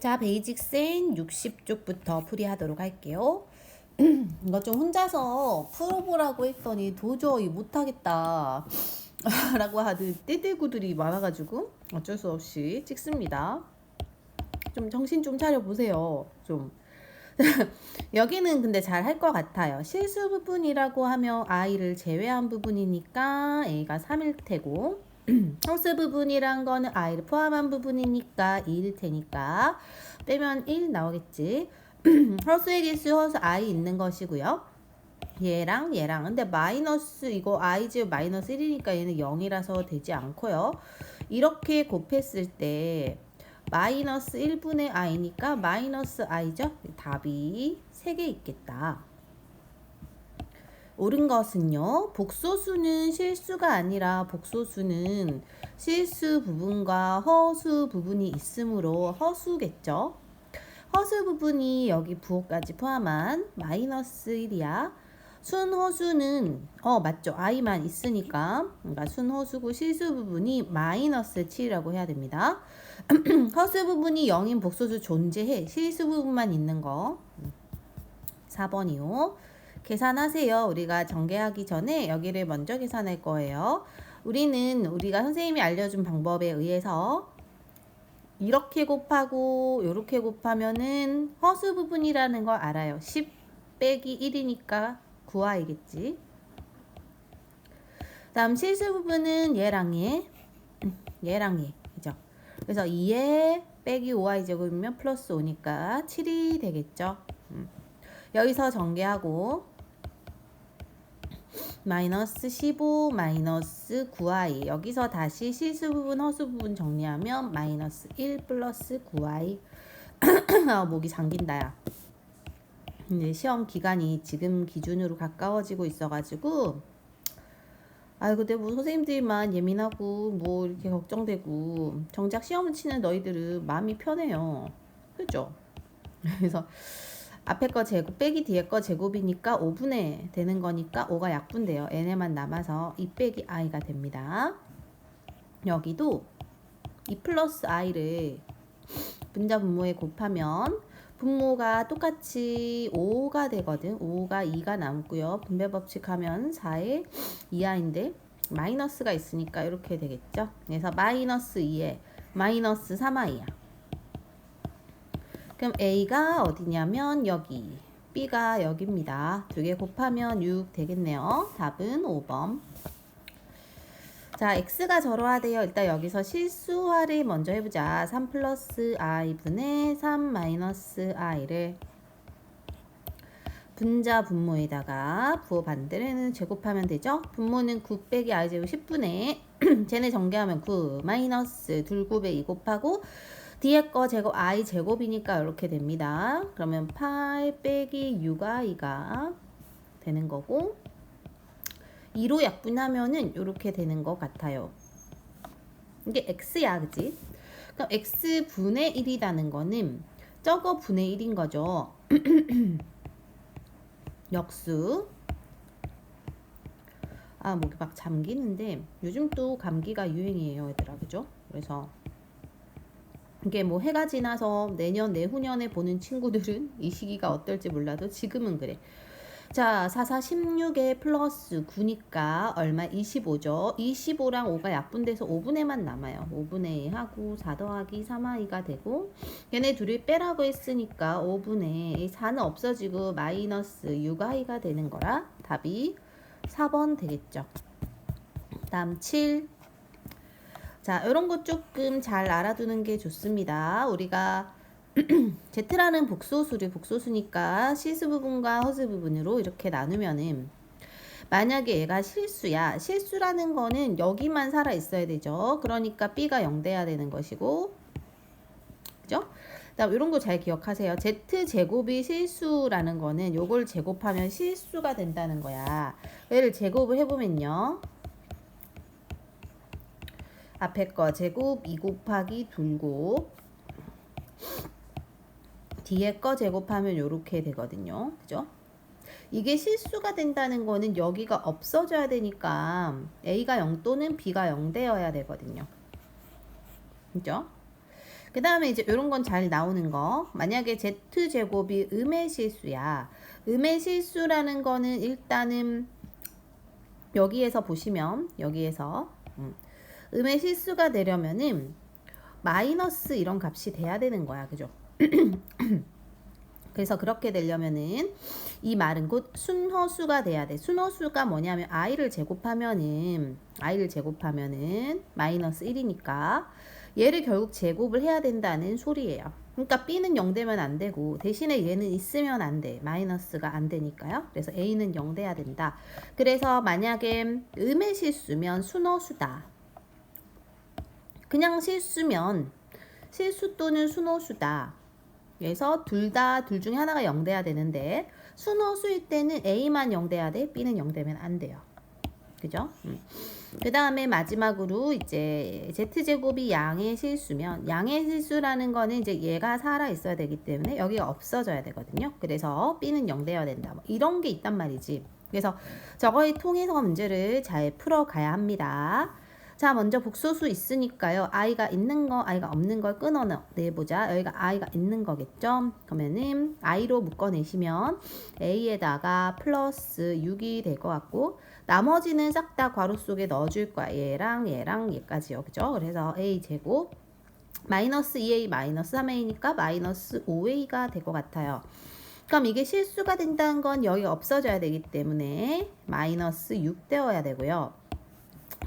자, 베이직센 60쪽부터 풀이하도록 할게요. 이거 좀 혼자서 풀어보라고 했더니 도저히 못하겠다 라고 하는 떼들구들이 많아가지고 어쩔 수 없이 찍습니다. 좀 정신 좀 차려보세요. 좀 여기는 근데 잘 할 것 같아요. 실수 부분이라고 하면 I를 제외한 부분이니까 A가 3일 테고 허스 부분이란 거는 I를 포함한 부분이니까 2일 테니까 빼면 1 나오겠지. 허수의 개수 허수 I 있는 것이고요. 얘랑 근데 마이너스 이거 I 제 마이너스 1이니까 얘는 0이라서 되지 않고요. 이렇게 곱했을 때 마이너스 1분의 I니까 마이너스 I죠. 답이 3개 있겠다. 옳은 것은요. 복소수는 실수가 아니라 복소수는 실수 부분과 허수 부분이 있으므로 허수겠죠. 허수 부분이 여기 부호까지 포함한 마이너스 1이야. 순허수는 맞죠. I만 있으니까 그러니까 순허수고 실수 부분이 마이너스 7이라고 해야 됩니다. 허수 부분이 0인 복소수 존재해. 실수 부분만 있는 거. 4번이요. 계산하세요. 우리가 전개하기 전에 여기를 먼저 계산할 거예요. 우리가 선생님이 알려준 방법에 의해서 이렇게 곱하고 이렇게 곱하면은 허수 부분이라는 걸 알아요. 10 빼기 1이니까 9i겠지. 다음 실수 부분은 얘랑 얘 그죠? 그래서 2에 빼기 5i 제곱이면 플러스 5니까 7이 되겠죠. 여기서 전개하고 마이너스 15 마이너스 9i 여기서 다시 실수 부분 허수 부분 정리하면 마이너스 1 플러스 9i 목이 잠긴다 야. 이제 시험 기간이 지금 기준으로 가까워지고 있어가지고 근데 뭐 선생님들만 예민하고 뭐 이렇게 걱정되고 정작 시험을 치는 너희들은 마음이 편해요. 그죠? 그래서 앞에 거 제곱 빼기 뒤에 거 제곱이니까 5분의 되는 거니까 5가 약분돼요. n에만 남아서 2 빼기 i가 됩니다. 여기도 2 플러스 i를 분자 분모에 곱하면 분모가 똑같이 5가 되거든. 5가 2가 남고요. 분배 법칙 하면 4에 2i인데 마이너스가 있으니까 이렇게 되겠죠. 그래서 마이너스 2에 마이너스 3i야. 그럼 A가 어디냐면 여기, B가 여기입니다. 두 개 곱하면 6 되겠네요. 답은 5번. 자, X가 저러하대요. 일단 여기서 실수화를 먼저 해보자. 3 플러스 I분의 3 마이너스 I를 분자 분모에다가 부호 반대로는 제곱하면 되죠. 분모는 9 빼기 I 제곱 10분의 쟤네 전개하면 9 마이너스 둘곱에 2 곱하고 뒤에 거 제곱 I 제곱이니까 이렇게 됩니다. 그러면 8 빼기 6i가 되는 거고 2로 약분하면은 이렇게 되는 것 같아요. 이게 x야, 그치? 그럼 x분의 1이라는 거는 저거 분의 1인 거죠. 역수. 목이 막 잠기는데 요즘 또 감기가 유행이에요, 얘들아. 그죠? 그래서 이게 뭐 해가 지나서 내년 내후년에 보는 친구들은 이 시기가 어떨지 몰라도 지금은 그래. 자, 4, 4, 16에 플러스 9니까 얼마? 25죠. 25랑 5가 약분돼서 5분의만 남아요. 5분의 2 하고 4 더하기 3i가 되고 얘네 둘이 빼라고 했으니까 5분의 4는 없어지고 마이너스 6i가 되는 거라 답이 4번 되겠죠. 다음 7. 자, 이런 거 조금 잘 알아두는 게 좋습니다. 우리가 Z라는 복소수니까 실수 부분과 허수 부분으로 이렇게 나누면은 만약에 얘가 실수야. 실수라는 거는 여기만 살아 있어야 되죠. 그러니까 B가 0 돼야 되는 것이고, 그죠? 그다음 이런 거 잘 기억하세요. Z제곱이 실수라는 거는 요걸 제곱하면 실수가 된다는 거야. 얘를 제곱을 해보면요. 앞에 거 제곱 2 곱하기 둘곱 뒤에 거 제곱하면 이렇게 되거든요. 그죠? 이게 실수가 된다는 거는 여기가 없어져야 되니까 A가 0 또는 B가 0 되어야 되거든요. 그죠? 그 다음에 이제 이런 건 잘 나오는 거. 만약에 z제곱이 음의 실수야. 음의 실수라는 거는 일단은 여기에서 보시면 여기에서 음의 실수가 되려면은 마이너스 이런 값이 돼야 되는 거야. 그죠? 그래서 그렇게 되려면은 이 말은 곧 순허수가 돼야 돼. 순허수가 뭐냐면 i를 제곱하면은 마이너스 1이니까 얘를 결국 제곱을 해야 된다는 소리예요. 그러니까 b는 0 되면 안 되고 대신에 얘는 있으면 안 돼. 마이너스가 안 되니까요. 그래서 a는 0 돼야 된다. 그래서 만약에 음의 실수면 순허수다. 그냥 실수면 실수 또는 순허수다. 그래서 둘 중에 하나가 0 돼야 되는데 순허수일 때는 A만 0 돼야 돼. B는 0 되면 안 돼요. 그죠? 그 다음에 마지막으로 이제 Z제곱이 양의 실수면 양의 실수라는 거는 이제 얘가 살아 있어야 되기 때문에 여기가 없어져야 되거든요. 그래서 B는 0 돼야 된다. 뭐 이런 게 있단 말이지. 그래서 저거에 통해서 문제를 잘 풀어가야 합니다. 자, 먼저 복소수 있으니까요. i가 있는 거, i가 없는 걸 끊어내보자. 여기가 i가 있는 거겠죠? 그러면은 i로 묶어내시면 a에다가 플러스 6이 될 것 같고 나머지는 싹 다 괄호 속에 넣어줄 거야. 얘랑 얘까지요. 그죠? 그래서 a제곱 마이너스 2a 마이너스 3a니까 마이너스 5a가 될 것 같아요. 그럼 이게 실수가 된다는 건 여기가 없어져야 되기 때문에 마이너스 6 되어야 되고요.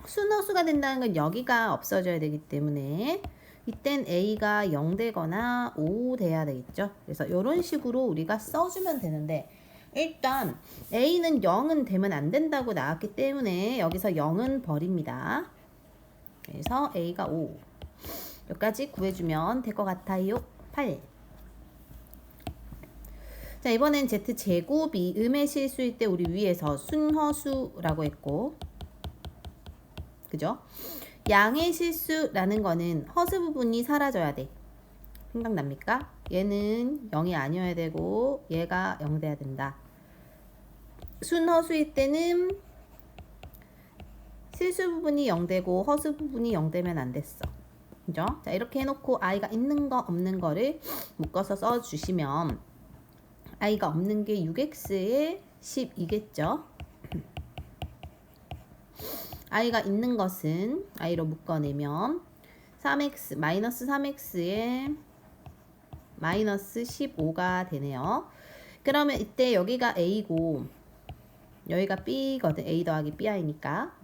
순허수가 된다는 건 여기가 없어져야 되기 때문에 이땐 a가 0 되거나 5 돼야 되겠죠. 그래서 이런 식으로 우리가 써주면 되는데 일단 a는 0은 되면 안 된다고 나왔기 때문에 여기서 0은 버립니다. 그래서 a가 5 여기까지 구해주면 될 것 같아요. 8 자, 이번엔 z제곱이 음의 실수일 때 우리 위에서 순허수라고 했고 그죠? 양의 실수라는 거는 허수 부분이 사라져야 돼. 생각납니까? 얘는 0이 아니어야 되고 얘가 0 돼야 된다. 순허수일 때는 실수 부분이 0 되고 허수 부분이 0 되면 안 됐어. 그죠? 자, 이렇게 해놓고 i가 있는 거 없는 거를 묶어서 써주시면 i가 없는 게 6x에 12겠죠? i가 있는 것은 i로 묶어내면 3x 마이너스 3x에 마이너스 15가 되네요. 그러면 이때 여기가 a고 여기가 b거든. a 더하기 bi니까.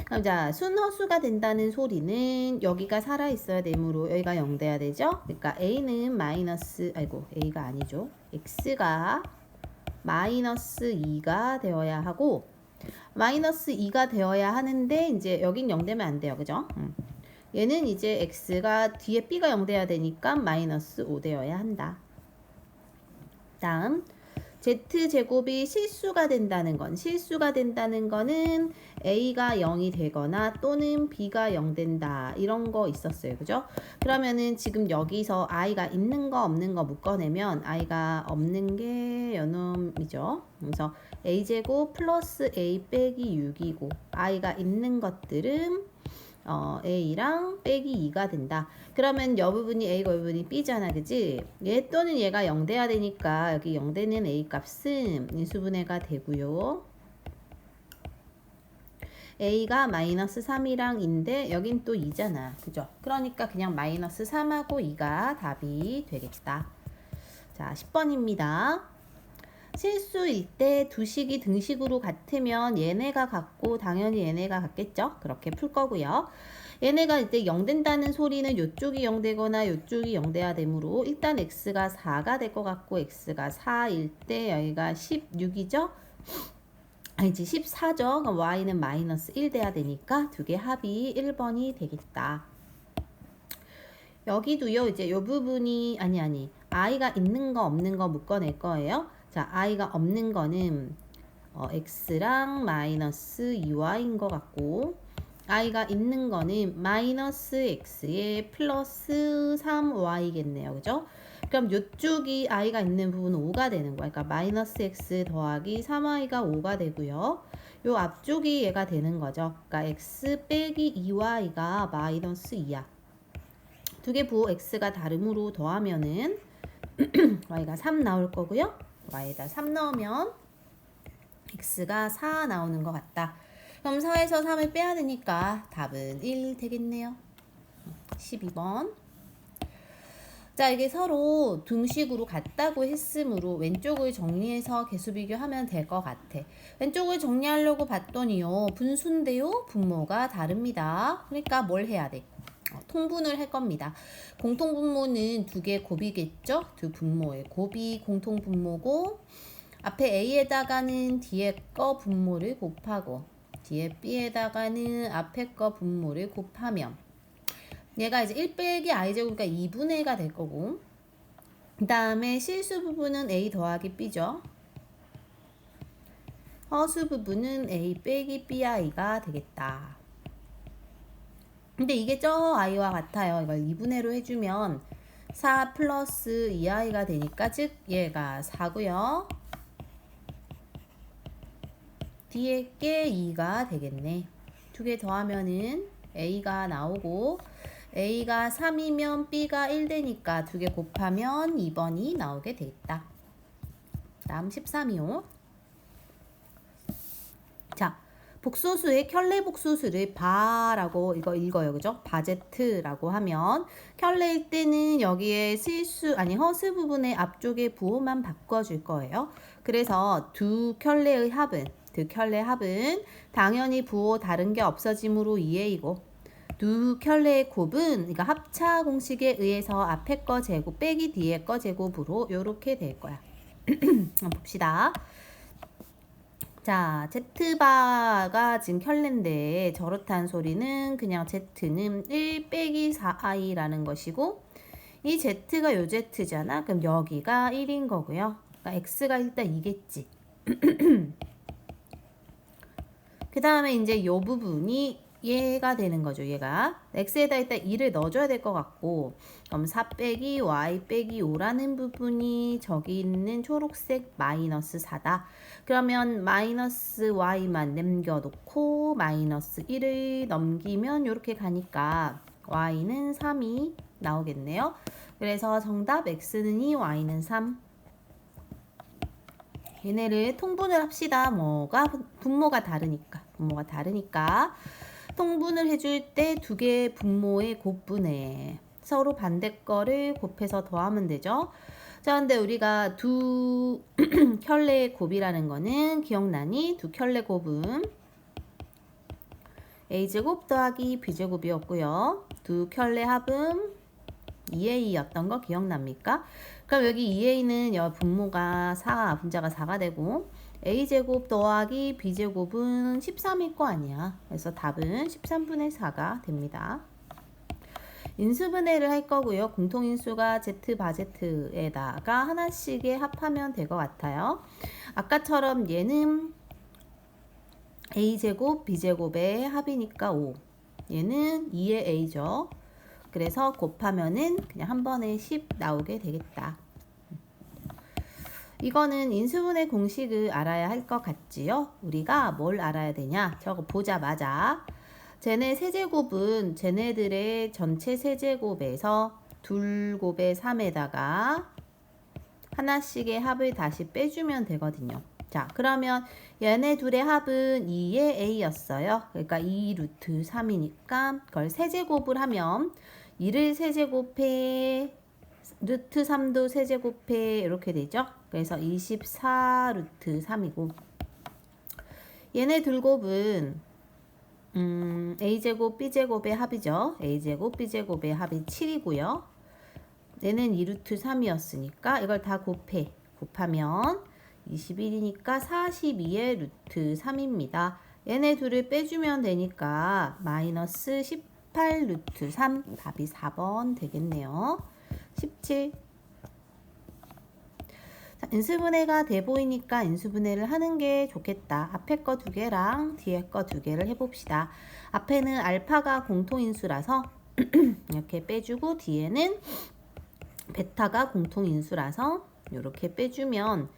그럼 자 순허수가 된다는 소리는 여기가 살아 있어야 되므로 여기가 0 돼야 되죠. 그러니까 a는 마이너스 a가 아니죠. x가 마이너스 2가 되어야 하고 마이너스 2가 되어야 하는데 이제 여긴 0 되면 안 돼요. 그죠? 얘는 이제 x가 뒤에 b가 0 돼야 되니까 마이너스 5 되어야 한다. 다음 z제곱이 실수가 된다는 거는 a가 0이 되거나 또는 b가 0 된다. 이런 거 있었어요. 그죠? 그러면은 지금 여기서 i가 있는 거 없는 거 묶어내면 i가 없는 게 요놈이죠. 그래서 a제곱 플러스 a 빼기 6이고 i가 있는 것들은 a랑 빼기 2가 된다. 그러면 여 부분이 a고 이 부분이 b잖아. 그지? 얘 또는 얘가 0 돼야 되니까 여기 0 되는 a 값은 인수분해가 되고요. a가 마이너스 3이랑 2인데 여긴 또 2잖아. 그죠? 그러니까 그냥 마이너스 3하고 2가 답이 되겠다. 자, 10번입니다. 실수일 때 두 식이 등식으로 같으면 얘네가 같고 당연히 얘네가 같겠죠? 그렇게 풀 거고요. 얘네가 이때 0 된다는 소리는 이쪽이 0 되거나 이쪽이 0 돼야 되므로 일단 x가 4가 될 것 같고 x가 4일 때 여기가 16이죠? 아니지 14죠? 그럼 y는 마이너스 1 돼야 되니까 두 개 합이 1번이 되겠다. 여기도요 이제 요 부분이 i가 있는 거 없는 거 묶어낼 거예요. 자, i가 없는 거는 x랑 마이너스 2y인 것 같고 i가 있는 거는 마이너스 x에 플러스 3y겠네요. 그죠? 그럼 이쪽이 i가 있는 부분은 5가 되는 거야. 그러니까 마이너스 x 더하기 3y가 5가 되고요. 요 앞쪽이 얘가 되는 거죠. 그러니까 x 빼기 2y가 마이너스 2야. 두 개 부호 x가 다름으로 더하면은 y가 3 나올 거고요. y에다 3 넣으면 x가 4 나오는 것 같다. 그럼 4에서 3을 빼야 되니까 답은 1 되겠네요. 12번. 자, 이게 서로 등식으로 같다고 했으므로 왼쪽을 정리해서 개수 비교하면 될 것 같아. 왼쪽을 정리하려고 봤더니요, 분수인데요, 분모가 다릅니다. 그러니까 뭘 해야 돼? 통분을 할 겁니다. 공통분모는 두 개 곱이겠죠? 두 분모의 곱이 공통분모고, 앞에 A에다가는 뒤에 거 분모를 곱하고, 뒤에 B에다가는 앞에 거 분모를 곱하면, 얘가 이제 1 빼기 i제곱이니까 2분의 1가 될 거고, 그 다음에 실수 부분은 a 더하기 b죠. 허수 부분은 a 빼기 bi가 되겠다. 근데 이게 저 i와 같아요. 이걸 2분의 1로 해주면 4 플러스 2i가 되니까, 즉 얘가 4고요. 뒤에 게 2가 되겠네. 두 개 더하면은 a가 나오고, a가 3이면 b가 1 되니까 두 개 곱하면 2번이 나오게 되겠다. 다음 13이요. 자, 복소수의 켤레 복소수를 바라고 이거 읽어요. 그죠? 바제트라고 하면 켤레일 때는 여기에 허수 부분의 앞쪽에 부호만 바꿔줄 거예요. 그래서 두 켤레의 합은 당연히 부호 다른 게 없어짐으로 2a이고, 두 켤레의 곱은 이거 합차 공식에 의해서 앞에 거 제곱 빼기 뒤에 거 제곱으로 이렇게 될 거야. 한번 봅시다. 자, Z바가 지금 켤레인데 저렇다는 소리는 그냥 Z는 1 빼기 4i라는 것이고, 이 Z가 요 Z잖아. 그럼 여기가 1인 거고요. 그러니까 X가 일단 2겠지. 그 다음에 이제 요 부분이 얘가 되는 거죠. 얘가 x에다 일단 2를 넣어줘야 될 것 같고, 그럼 4 빼기 y 빼기 5라는 부분이 저기 있는 초록색 마이너스 4다. 그러면 마이너스 y만 남겨놓고 마이너스 1을 넘기면 이렇게 가니까 y는 3이 나오겠네요. 그래서 정답 x는 2, y는 3. 얘네를 통분을 합시다. 분모가 다르니까. 통분을 해줄 때 두 개의 분모의 곱분해. 서로 반대 거를 곱해서 더하면 되죠. 자, 근데 우리가 두 켤레의 곱이라는 거는 기억나니? 두 켤레 곱은 a제곱 더하기 b제곱이었고요. 두 켤레 합은 2a였던 거 기억납니까? 그럼 여기 2a는 분모가 4, 분자가 4가 되고, a제곱 더하기 b제곱은 13일 거 아니야. 그래서 답은 13분의 4가 됩니다. 인수분해를 할 거고요. 공통인수가 z바 z에다가 하나씩에 합하면 될 것 같아요. 아까처럼 얘는 a제곱 b제곱의 합이니까 5. 얘는 2의 a죠. 그래서 곱하면은 그냥 한 번에 10 나오게 되겠다. 이거는 인수분해 공식을 알아야 할 것 같지요? 우리가 뭘 알아야 되냐? 저거 보자마자 쟤네 세제곱은 쟤네들의 전체 세제곱에서 둘곱의 3에다가 하나씩의 합을 다시 빼주면 되거든요. 자, 그러면 얘네 둘의 합은 2의 a였어요. 그러니까 2 루트 3이니까 그걸 세제곱을 하면 2를 세제곱해 루트 3도 세제곱해 이렇게 되죠. 그래서 24 루트 3이고, 얘네 둘 곱은 a제곱 b제곱의 합이죠. a제곱 b제곱의 합이 7이고요. 얘는 2 루트 3이었으니까 이걸 다 곱하면 21이니까 42의 루트 3입니다. 얘네 둘을 빼주면 되니까 마이너스 18 루트 3, 답이 4번 되겠네요. 17. 자, 인수분해가 돼 보이니까 인수분해를 하는 게 좋겠다. 앞에 거 두 개랑 뒤에 거 두 개를 해봅시다. 앞에는 알파가 공통인수라서 이렇게 빼주고, 뒤에는 베타가 공통인수라서 이렇게 빼주면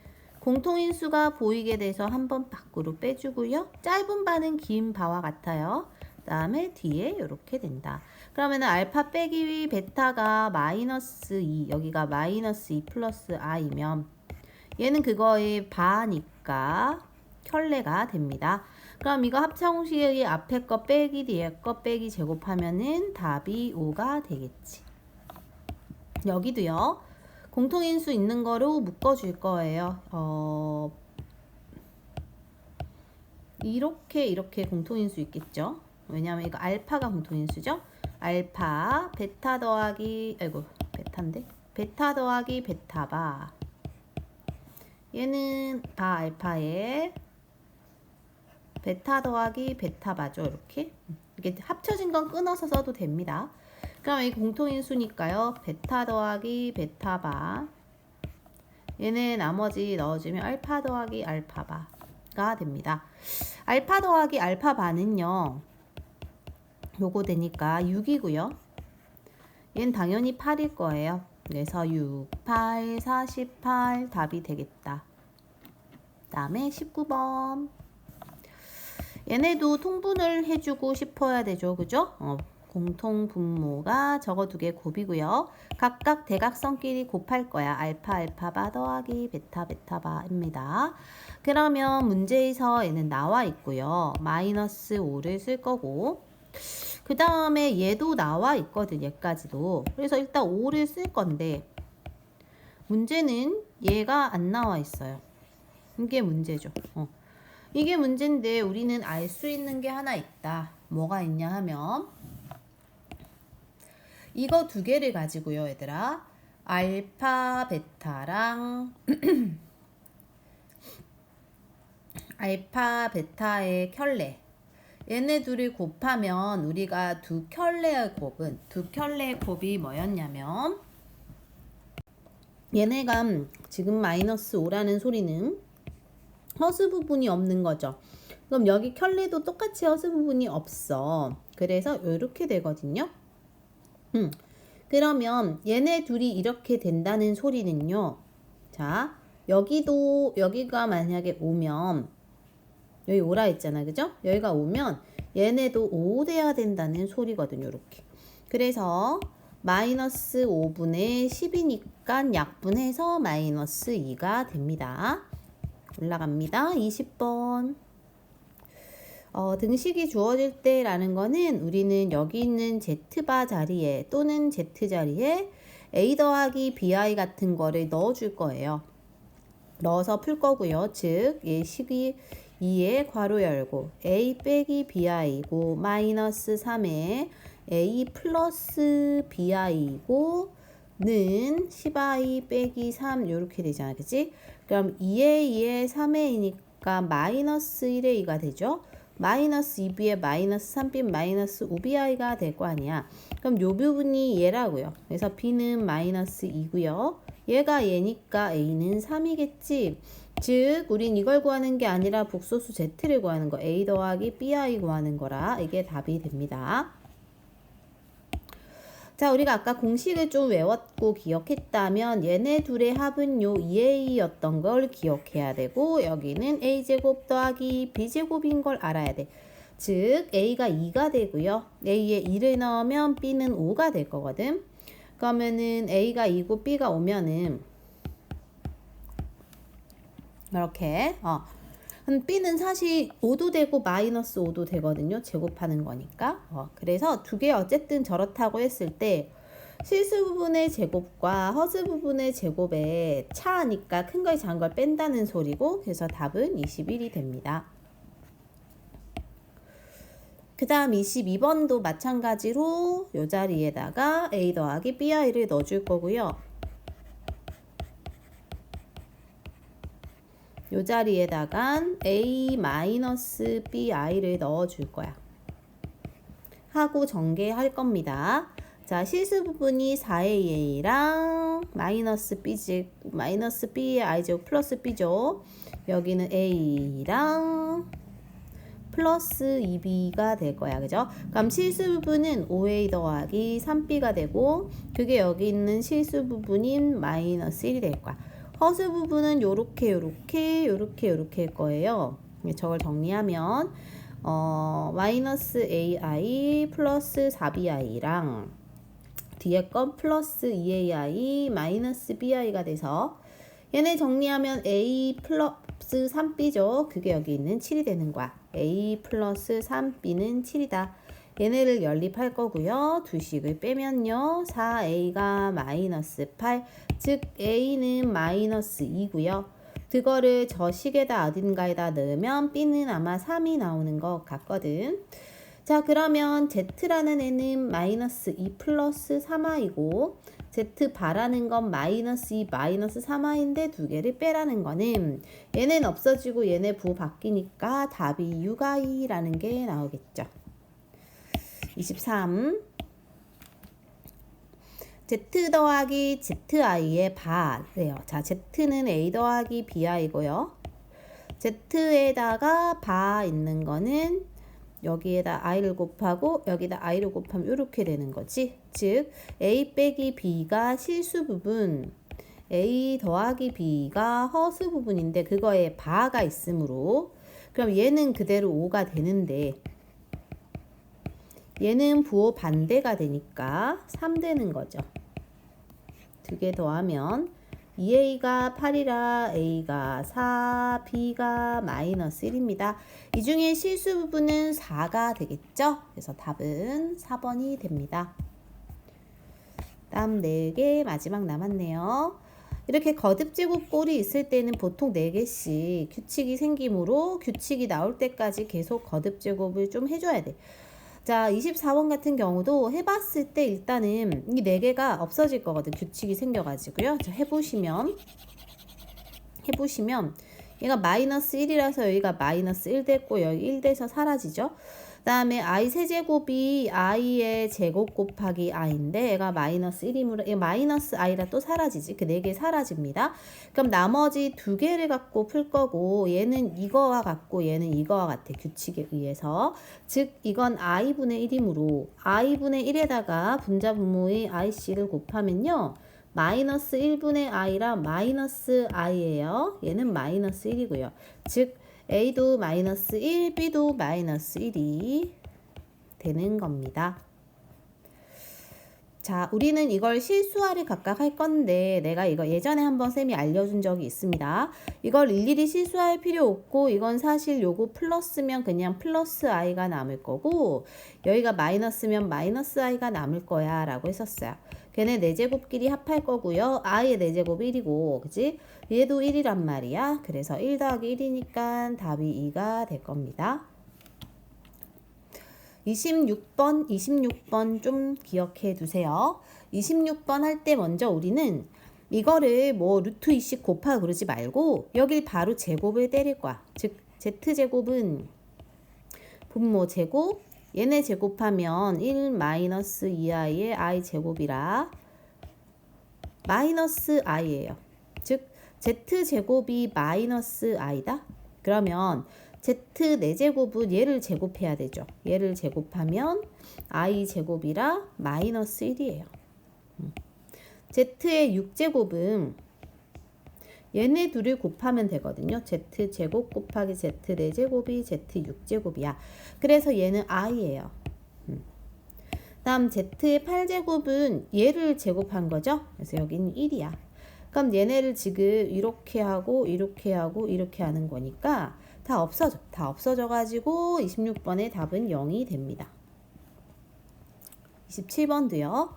공통인수가 보이게 돼서 한번 밖으로 빼주고요. 짧은 바는 긴 바와 같아요. 그 다음에 뒤에 이렇게 된다. 그러면은 알파 빼기 베타가 마이너스 2, 여기가 마이너스 2 플러스 i면 얘는 그거의 바니까 켤레가 됩니다. 그럼 이거 합차공식의 앞에 거 빼기 뒤에 거 빼기 제곱하면은 답이 5가 되겠지. 여기도요. 공통인수 있는 거로 묶어줄 거예요. 이렇게 공통인수 있겠죠. 왜냐하면 이거 알파가 공통인수죠. 알파 베타 더하기 베타인데 베타 더하기 베타바 얘는 알파에 베타 더하기 베타바죠. 이렇게 합쳐진 건 끊어서 써도 됩니다. 그럼 이 공통인수니까요. 베타 더하기 베타바 얘는 나머지 넣어주면 알파 더하기 알파바가 됩니다. 알파 더하기 알파바는요. 요거 되니까 6이고요. 얘는 당연히 8일 거예요. 그래서 6, 8, 48 답이 되겠다. 그 다음에 19번. 얘네도 통분을 해주고 싶어야 되죠. 그죠? 공통 분모가 저거 두 개 곱이고요. 각각 대각선끼리 곱할 거야. 알파 알파바 더하기 베타 베타바입니다. 그러면 문제에서 얘는 나와 있고요. 마이너스 5를 쓸 거고 그 다음에 얘도 나와 있거든. 얘까지도. 그래서 일단 5를 쓸 건데 문제는 얘가 안 나와 있어요. 이게 문제죠. 이게 문제인데 우리는 알 수 있는 게 하나 있다. 뭐가 있냐 하면 이거 두 개를 가지고요. 얘들아. 알파 베타랑 알파 베타의 켤레 얘네 둘이 곱하면 우리가 두 켤레의 곱이 뭐였냐면 얘네가 지금 마이너스 5라는 소리는 허수 부분이 없는 거죠. 그럼 여기 켤레도 똑같이 허수 부분이 없어. 그래서 이렇게 되거든요. 그러면 얘네 둘이 이렇게 된다는 소리는요. 자, 여기가 만약에 오면 여기 오라 했잖아. 그죠? 여기가 오면 얘네도 5 돼야 된다는 소리거든요. 이렇게. 그래서 마이너스 5분의 10이니까 약분해서 마이너스 2가 됩니다. 올라갑니다. 20번. 등식이 주어질 때라는 거는 우리는 여기 있는 Z바 자리에 또는 Z 자리에 A 더하기 BI 같은 거를 넣어줄 거예요. 넣어서 풀 거고요. 즉, 이 식이 2에 괄호 열고 A 빼기 BI고 마이너스 3에 A 플러스 BI고 는 10i 빼기 3 이렇게 되잖아. 그치? 그럼 2에 2에 3에 2니까 마이너스 1에 2가 되죠. 마이너스 2b에 마이너스 3b 마이너스 5bi가 될 거 아니야. 그럼 요 부분이 얘라고요. 그래서 b는 마이너스 2고요. 얘가 얘니까 a는 3이겠지. 즉 우린 이걸 구하는 게 아니라 복소수 z를 구하는 거. a 더하기 bi 구하는 거라 이게 답이 됩니다. 자, 우리가 아까 공식을 좀 외웠고 기억했다면 얘네 둘의 합은 요 2a였던 걸 기억해야 되고 여기는 a제곱 더하기 b제곱인 걸 알아야 돼. 즉 a가 2가 되고요. a에 2를 넣으면 b는 5가 될 거거든. 그러면은 a가 2고 b가 오면은 이렇게 b는 사실 5도 되고 마이너스 5도 되거든요. 제곱하는 거니까. 그래서 두 개 어쨌든 저렇다고 했을 때 실수 부분의 제곱과 허수 부분의 제곱의 차니까 큰 걸 작은 걸 뺀다는 소리고 그래서 답은 21이 됩니다. 그 다음 22번도 마찬가지로 이 자리에다가 A 더하기 BI를 넣어줄 거고요. 이 자리에다가 A-BI를 넣어줄 거야. 하고 전개할 겁니다. 자, 실수 부분이 4AA랑 마이너스 B의 I제곱 플러스 B죠. 여기는 A랑 플러스 2B가 될 거야. 그죠? 그럼 실수 부분은 5A 더하기 3B가 되고 그게 여기 있는 실수 부분인 마이너스 1이 될 거야. 허수 부분은 요렇게 할 거예요. 저걸 정리하면 마이너스 ai 플러스 4bi랑 뒤에 건 플러스 2ai 마이너스 bi가 돼서 얘네 정리하면 a 플러스 3b죠. 그게 여기 있는 7이 되는 거야. a 플러스 3b는 7이다. 얘네를 연립할 거고요. 두 식을 빼면요. 4a가 마이너스 8, 즉 a는 마이너스 2고요. 그거를 저 식에다 어딘가에다 넣으면 b는 아마 3이 나오는 것 같거든. 자, 그러면 z라는 애는 마이너스 2 플러스 3i고 z 바라는 건 마이너스 2 마이너스 3i인데 두 개를 빼라는 거는 얘는 없어지고 얘네 부 바뀌니까 답이 6i라는 게 나오겠죠. 23 z 더하기 zi의 바래요. 자, z는 a 더하기 bi고요. z에다가 바 있는 거는 여기에다 i를 곱하고 여기다 i를 곱하면 이렇게 되는 거지. 즉 a 빼기 b가 실수 부분, a 더하기 b가 허수 부분인데 그거에 바가 있으므로 그럼 얘는 그대로 5가 되는데 얘는 부호 반대가 되니까 3 되는 거죠. 두 개 더하면 2a가 8이라 a가 4, b가 마이너스 1입니다. 이 중에 실수 부분은 4가 되겠죠? 그래서 답은 4번이 됩니다. 다음 4개 마지막 남았네요. 이렇게 거듭제곱 꼴이 있을 때는 보통 4개씩 규칙이 생기므로 규칙이 나올 때까지 계속 거듭제곱을 좀 해줘야 돼. 자, 24번 같은 경우도 해봤을 때 일단은 이 4개가 없어질 거거든. 규칙이 생겨가지고요. 자, 해보시면 얘가 마이너스 1이라서 여기가 마이너스 1 됐고 여기 1 돼서 사라지죠. 그 다음에 i 세제곱이 i의 제곱 곱하기 i인데 얘가 마이너스 1이므로 얘 마이너스 i라 또 사라지지. 그 4개 사라집니다. 그럼 나머지 2개를 갖고 풀 거고 얘는 이거와 같고 얘는 이거와 같아. 규칙에 의해서. 즉 이건 i분의 1이므로 i분의 1에다가 분자 분모의 ic를 곱하면요. 마이너스 1분의 i라 마이너스 i예요. 얘는 마이너스 1이고요. 즉 a도 마이너스 1, b도 마이너스 1이 되는 겁니다. 자, 우리는 이걸 실수화를 각각 할 건데 내가 이거 예전에 한번 쌤이 알려준 적이 있습니다. 이걸 일일이 실수할 필요 없고 이건 사실 요거 플러스면 그냥 플러스 i가 남을 거고 여기가 마이너스면 마이너스 i가 남을 거야 라고 했었어요. 걔네 4제곱끼리 합할 거고요. i의 4제곱 1이고 그치? 얘도 1이란 말이야. 그래서 1 더하기 1이니까 답이 2가 될 겁니다. 26번 좀 기억해 두세요. 26번 할 때 먼저 우리는 이거를 뭐 루트 2씩 곱하고 그러지 말고 여길 바로 제곱을 때릴 거야. 즉 z제곱은 분모 제곱 얘네 제곱하면 1 마이너스 2i의 i 제곱이라 마이너스 i예요. 즉 z제곱이 마이너스 i다. 그러면 z 4제곱은 얘를 제곱해야 되죠. 얘를 제곱하면 i 제곱이라 마이너스 1이에요. z의 6제곱은 얘네 둘을 곱하면 되거든요. z제곱 곱하기 z 4제곱이 z 6제곱이야. 그래서 얘는 i예요. 다음 z의 8제곱은 얘를 제곱한 거죠. 그래서 여기는 1이야. 그럼 얘네를 지금 이렇게 하고 이렇게 하고 이렇게 하는 거니까 다 없어져. 다 없어져가지고 26번의 답은 0이 됩니다. 27번도요.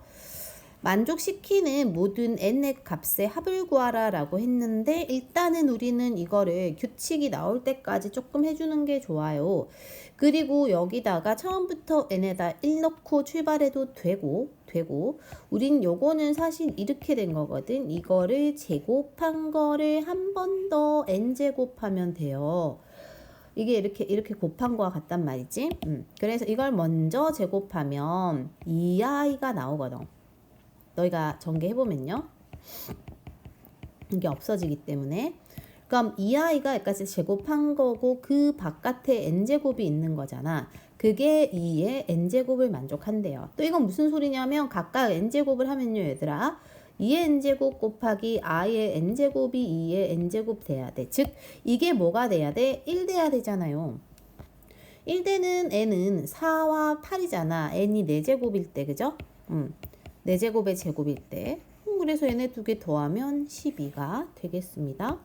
만족시키는 모든 n의 값의 합을 구하라 라고 했는데 일단은 우리는 이거를 규칙이 나올 때까지 조금 해주는 게 좋아요. 그리고 여기다가 처음부터 n에다 1 넣고 출발해도 되고 우린 요거는 사실 이렇게 된 거거든. 이거를 제곱한 거를 한 번 더 n제곱하면 돼요. 이게 이렇게 곱한 거와 같단 말이지. 그래서 이걸 먼저 제곱하면 2i가 나오거든. 너희가 전개해보면요. 이게 없어지기 때문에. 그럼 2i가 여기까지 제곱한 거고 그 바깥에 n제곱이 있는 거잖아. 그게 2의 n제곱을 만족한대요. 또 이건 무슨 소리냐면 각각 n제곱을 하면요 얘들아. 2의 n제곱 곱하기 i의 n제곱이 2의 n제곱 돼야 돼. 즉 이게 뭐가 돼야 돼? 1 돼야 되잖아요. 1대는 n은 4와 8이잖아. n이 4제곱일 때, 그죠? 4제곱의 제곱일 때. 그래서 얘네 두 개 더하면 12가 되겠습니다.